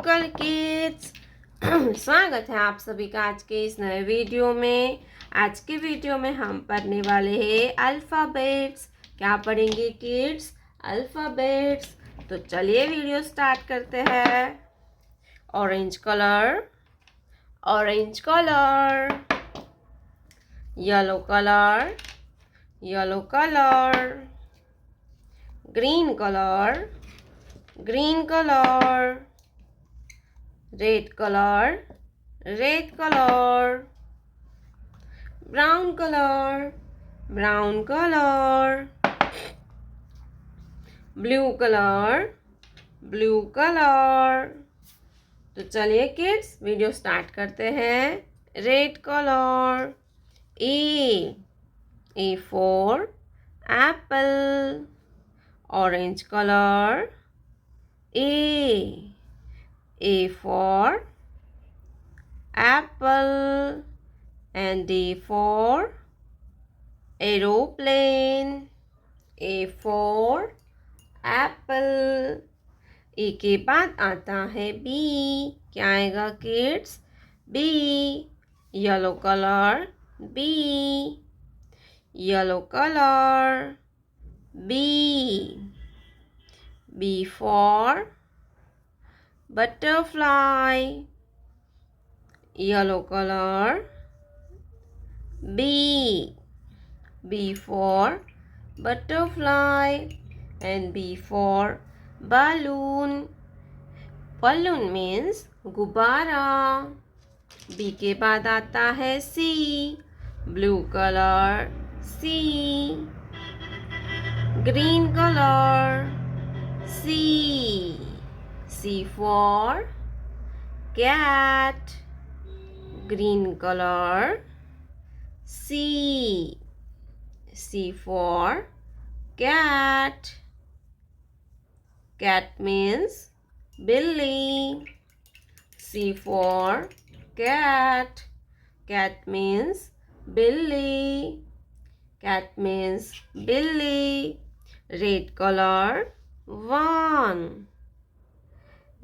Local kids. स्वागत है आप सभी का आज के इस नए वीडियो में। आज के वीडियो में हम पढ़ने वाले हैं अल्फ़ाबेट्स। क्या पढ़ेंगे किड्स? अल्फ़ाबेट्स। तो चलिए वीडियो स्टार्ट करते हैं। Orange colour, orange colour. Yellow colour, yellow colour. Green colour, green color. Red color, red color. Brown color, brown color. Blue color, blue color. तो चलिए किड्स वीडियो स्टार्ट करते हैं। Red colour, A for Apple. Orange colour, A for apple, and D for aeroplane. A for apple. A के बाद आता है B। क्या आएगा kids? B, yellow colour, B, yellow colour, B, B for butterfly. Yellow color, B, B for butterfly, and B for balloon. Balloon means गुब्बारा। B के बाद आता है C, blue color, C, green color, C, C for cat. Green color, C, C for cat. Cat means Billy. C for cat. Cat means Billy. Cat means Billy. Red color, 1.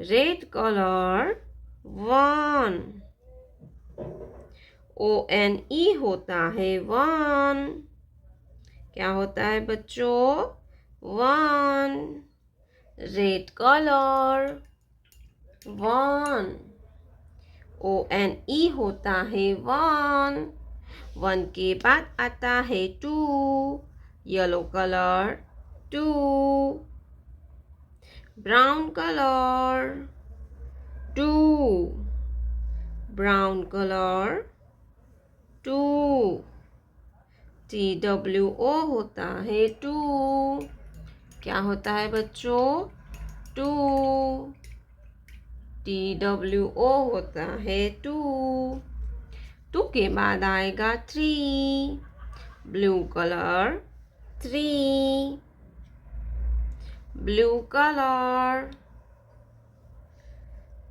Red color, 1. ONE होता है 1। क्या होता है बच्चों? 1। Red colour, 1। ONE होता है 1। 1 के बाद आता है 2। Yellow colour, 2। Brown colour, 2। Brown colour, 2। TWO होता है 2। क्या होता है बच्चों? 2। TWO होता है 2। 2 के बाद आएगा 3। Blue colour, 3। Blue colour,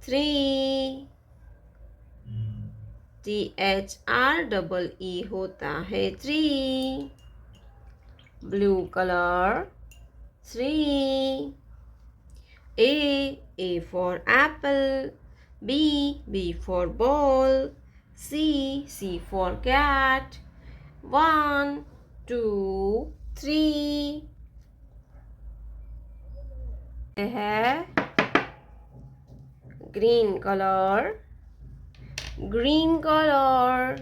3। THREE होता है 3। Blue colour, 3। A for apple, B for ball, C for cat. 1, 2, 3 है green colour, green color.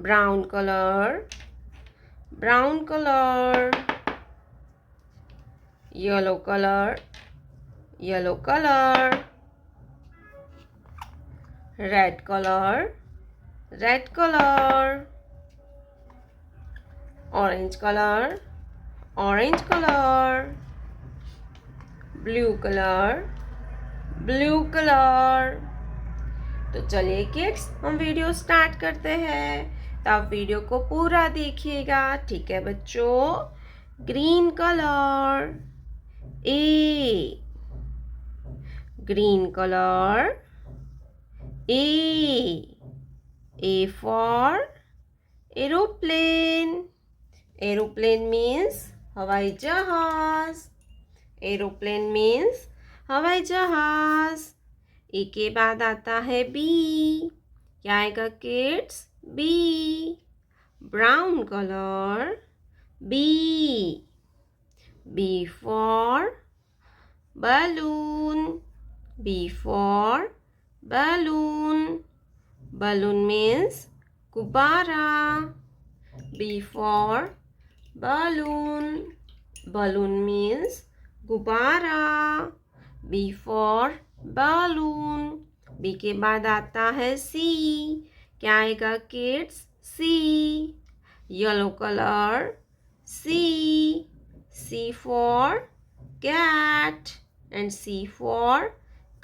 Brown color, brown color. Yellow color, yellow color. Red color, red color. Orange color, orange color. Blue color, blue color. तो चलिए kids हम video start करते हैं। तो आप video को पूरा देखिएगा, ठीक है बच्चों? Green colour, A. Green colour, A for aeroplane. Aeroplane means हवाई जहाज। एरोप्लेन मीन्स हवाई जहाज। ए के बाद आता है बी। क्या आएगा kids? B. Brown colour. B. B for balloon. B for balloon. Balloon means gubbara. B for balloon. Balloon means गुब्बारा. B for balloon. B के बाद आता है C. क्या आएगा kids? C. Yellow colour. C. C for cat. And C for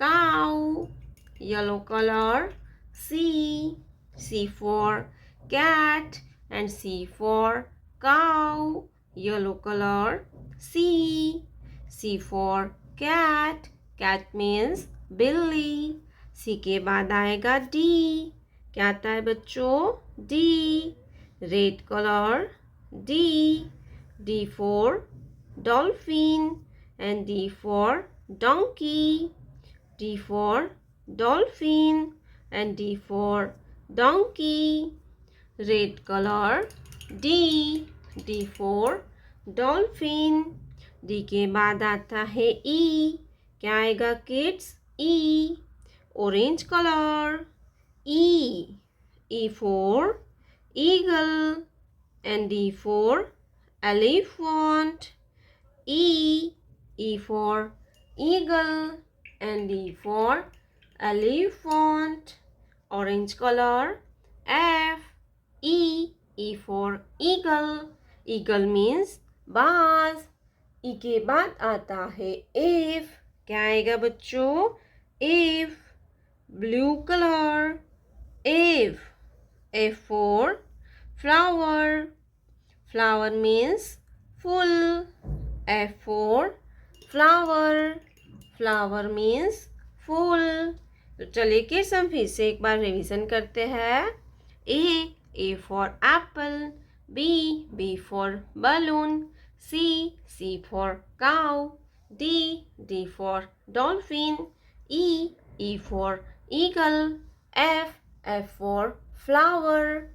cow. Yellow color. C. C for cat and C for cow. Yellow color. C. C for cat. Cat means बिल्ली. C के बाद आएगा D. क्या आता है बच्चों? D. Red colour. D. D for dolphin and D for donkey. D for dolphin and D for donkey. Red color. D. D for dolphin. D के बाद आता है E. क्या आएगा kids? E. Orange color. E. E for eagle and D for elephant. E. E for eagle and E for elephant. Orange color. F. E. E for eagle. Eagle means बाज. E के बाद आता है F. क्या आएगा बच्चों? F. Blue color. F. F for flower. Flower means full. F for flower. Flower means full. तो चलिए किड्स हम फिर से एक बार रिवीजन करते हैं. A for apple. B for balloon. C for cow. D for dolphin. E for eagle. F for flower.